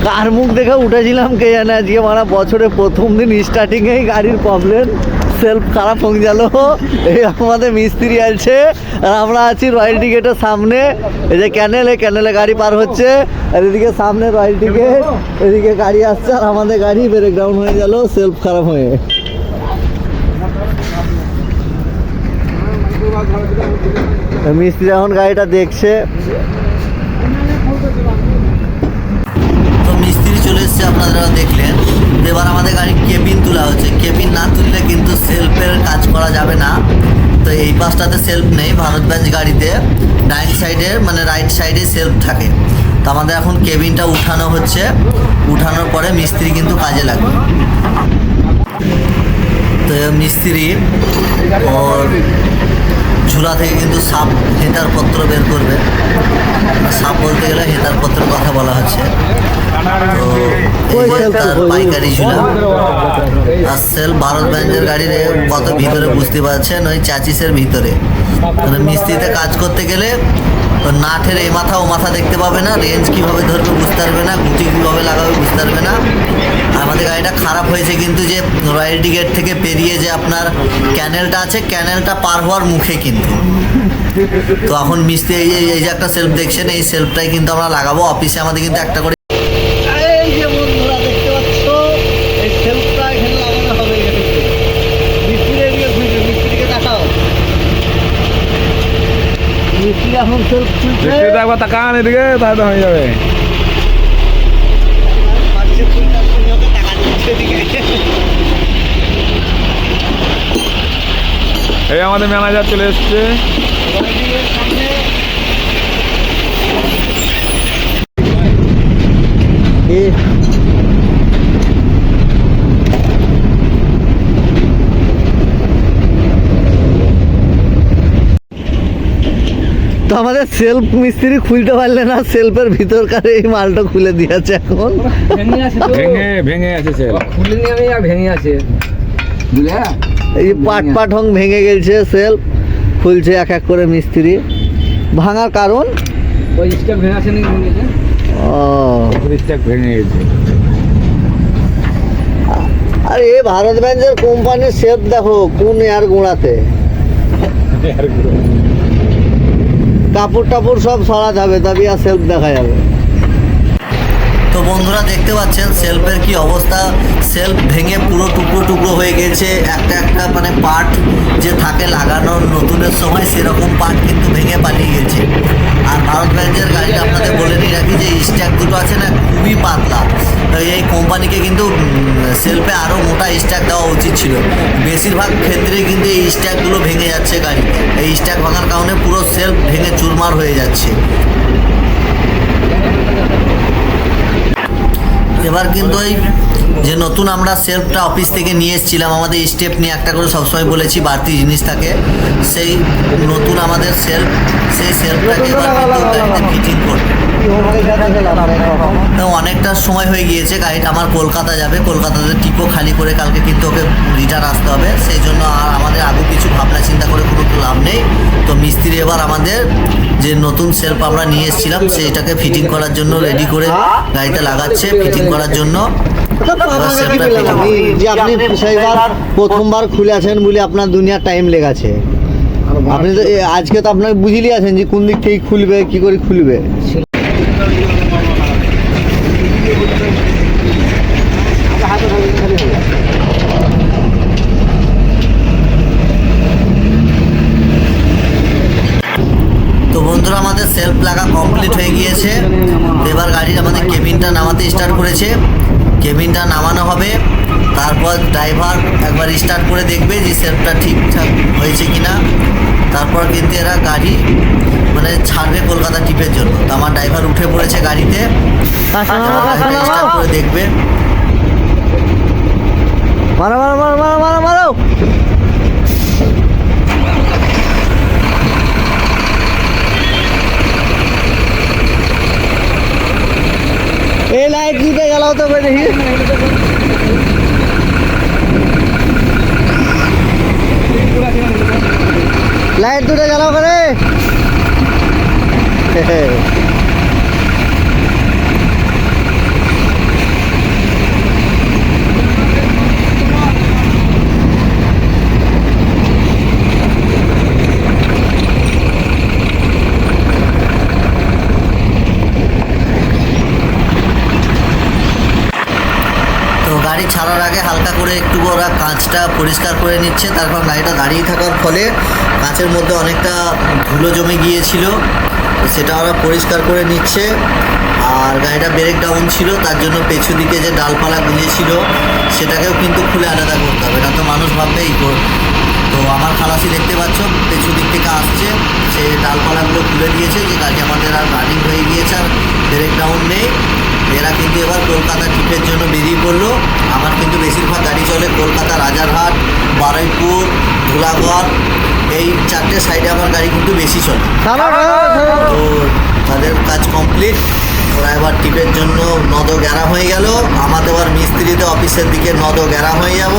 কার মুখ দেখে উঠেছিলাম কে জানে, আজকে মারা বছরে প্রথম দিন স্টার্টিংয়েই গাড়ির প্রবলেম, সেলফ খারাপ হয়ে গেল। এই আমাদের মিস্ত্রি আছে আর আমরা আছি রয়্যালটি গেটের সামনে। এই যে ক্যানেল, এই ক্যানেলে গাড়ি পার হচ্ছে আর এদিকে সামনে রয়্যালটি গেট, এদিকে গাড়ি আসছে আর আমাদের গাড়ি ব্রেকডাউন হয়ে গেল সেলফ খারাপ হয়ে। মিস্ত্রি এখন গাড়িটা দেখছে। তো মিস্ত্রি চলে এসছে, আপনারা দেখলেন। এবার আমাদের গাড়ির কেবিন তোলা হচ্ছে। কেবিন না তুললে কিন্তু সেলফের কাজ করা যাবে না। তো এই পাশটাতে সেলফ নেই, ভারত বেঞ্চ গাড়িতে ডাইন সাইডে মানে রাইট সাইডে সেলফ থাকে। তো আমাদের এখন কেবিনটা উঠানো হচ্ছে, উঠানোর পরে মিস্ত্রি কিন্তু কাজে লাগবে। তো মিস্ত্রি ওর ঝুলা থেকে কিন্তু সাপ হেতার পত্র বের করবে। সাপ বলতে গেলে হেতার পত্রের কথা বলা হচ্ছে। তো তার পাইকারি ঝুলা আর সেল ভারত ব্যাঞ্জের গাড়ির কত ভিতরে বুঝতে পারছেন, ওই চাচিসের ভিতরে। মানে মিস্ত্রিতে কাজ করতে গেলে নাটের এই মাথা ও মাথা দেখতে পাবে না, রেঞ্জ কীভাবে ধরবে বুঝতে পারবে না, গুটি কীভাবে লাগাবে বুঝতে পারবে না। আর আমাদের গাড়িটা খারাপ হয়েছে কিন্তু যে রয়্যালটি গেট থেকে পেরিয়ে যে আপনার ক্যানেলটা আছে, ক্যানেলটা পার হওয়ার মুখে কিন্তু। তো এখন মিস্ত্রি এই যে একটা সেলফ দেখছেন, এই সেলফটাই কিন্তু আমরা লাগাবো। অফিসে আমাদের কিন্তু একটা করে এখন সেলফ খুলছে, একবার তাকান এদিকে তাহলে হয়ে যাবে। এই আমাদের ম্যানেজার চলে এসছে। তো আমাদের সেলফ মিস্ত্রি খুলতে পারলে না, সেলফের ভিতরকার এই মালটা খুলে দিয়েছে। এখন ভেঙে আছে সেলফ, খুলে নিয়ে আমি ভেঙে আছে, এই পাট পাট হং ভেঙে গেছে। সেলফ খুলছে এক এক করে মিস্ত্রি। ভাঙার কারণ ওই স্ট্যাক ভেঙে আছে নাকি, ও স্ট্যাক ভেঙে গেছে। আর এই ভারত বেঞ্জের কোম্পানির সেলফ দেখো কোন এয়ার গোড়াতে, কাপড় টাপড় সব সরাতে হবে তবে আর সেলফ দেখা যাবে। তো বন্ধুরা দেখতে পাচ্ছেন সেলফের কি অবস্থা। সেলফ ভেঙে পুরো টুকরো টুকরো হয়ে গেছে। একটা একটা মানে পার্ট যে থাকে লাগানোর নতুনের সময়, সেরকম পার্ট কিন্তু ভেঙে পালিয়ে গেছে। আর ভারত বেঞ্জের গাড়িটা আপনাদের বলে নিয়ে রাখি যে স্ট্যাক দুটো আছে না, খুবই পাতলা। এই কোম্পানিকে কিন্তু সেলফে আরও মোটা স্ট্যাক দেওয়া উচিত ছিল। বেশিরভাগ ক্ষেত্রে কিন্তু এই স্ট্যাকগুলো ভেঙে যাচ্ছে গাড়ি। এই স্ট্যাক ভাঙার কারণে পুরো সেলফ ভেঙে চুরমার হয়ে যাচ্ছে। এবার কিন্তু ওই যে নতুন আমরা সেলফটা অফিস থেকে নিয়ে এসেছিলাম, আমাদের স্টেপ নিয়ে একটা করে সবসময় বলেছি বাড়তি জিনিস থাকে, সেই নতুন আমাদের সেলফ, সেই সেলফটাকে এবার কিন্তু গাড়িতে ফিটিং করবে। অনেকটা সময় হয়ে গিয়েছে, গাড়িটা আমার কলকাতা যাবে, কলকাতাতে টিপো খালি করে কালকে কিন্তু ওকে রিটার্ন আসতে হবে। সেই জন্য আর আমাদের আগে কিছু ভাবনা চিন্তা করে কোনো লাভ নেই। তো মিস্ত্রি এবার আমাদের যে নতুন সেলফ আমরা নিয়ে এসেছিলাম সেইটাকে ফিটিং করার জন্য রেডি করে গাড়িতে লাগাচ্ছে, ফিটিং করার জন্য। যে আপনি সেইবার প্রথমবার খুলে আছেন বলে আপনার দুনিয়ার টাইম লেগেছে। আপনি তো আজকে তো আপনাকে বুঝিয়ে আছেন যে কোন দিক থেকে খুলবে, কি করে খুলবে। তো বন্ধুরা আমাদের সেলফ লাগা কমপ্লিট হয়ে গিয়েছে। এবার গাড়ির আমাদের কেবিনটা নামাতে স্টার্ট করেছে। কেবিনটা নামানো হবে, তারপর ড্রাইভার একবার স্টার্ট করে দেখবে যে সেলফটা ঠিকঠাক হয়েছে কিনা। তারপর কিন্তু এরা গাড়ি মানে ছাড়বে কলকাতা ট্রিপের জন্য। তো আমার ড্রাইভার উঠে পড়েছে গাড়িতে, স্টার্ট করে দেখবে। মারো মারো মারো মারো মারো মারো। এই লাইট দিতে গেলাও তো দেখি, লাইট দুটো জ্বালাও করে। গাড়ি ছাড়ার আগে হালকা করে একটু ওরা কাঁচটা পরিষ্কার করে নিচ্ছে। তারপর গাড়িটা দাঁড়িয়ে থাকার ফলে কাঁচের মধ্যে অনেকটা ধুলো জমে গিয়েছিল, সেটা ওরা পরিষ্কার করে নিচ্ছে। আর গাড়িটা ব্রেক ডাউন ছিল, তার জন্য পেছু দিকে যে ডালপালা গুঁজেছিল সেটাকেও কিন্তু খুলে আলাদা করতে হবে, না তো মানুষ ভাববে এই কর। তো আমার খালাসি দেখতে পাচ্ছ পেছু দিক থেকে আসছে, সে ডালপালাগুলো খুলে দিয়েছে, যে গাড়ি আমাদের আর রানিং হয়ে গিয়েছে, আর ব্রেক ডাউন নেই। এরা কিন্তু এবার কলকাতা ট্রিপের জন্য বেরিয়ে পড়লো। আমার কিন্তু বেশিরভাগ গাড়ি চলে কলকাতা, রাজারহাট, বারুইপুর, ধুলাগড়, এই 4টে সাইডে আমার গাড়ি কিন্তু বেশি চলে। তো তাদের কাজ কমপ্লিট, ওরা এবার টিপের জন্য নদগ্যারা হয়ে গেল। আমাদের এবার মিস্ত্রিতে অফিসের দিকে নদগ্যারা হয়ে যাব।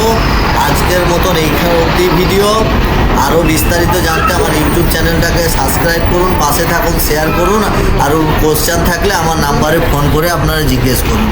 আজকের মতন এইখানে অবধি ভিডিও। আরও বিস্তারিত জানতে আমার ইউটিউব চ্যানেলটাকে সাবস্ক্রাইব করুন, পাশে থাকুন, শেয়ার করুন। আরও কোশ্চেন থাকলে আমার নাম্বারে ফোন করে আপনারা জিজ্ঞেস করুন।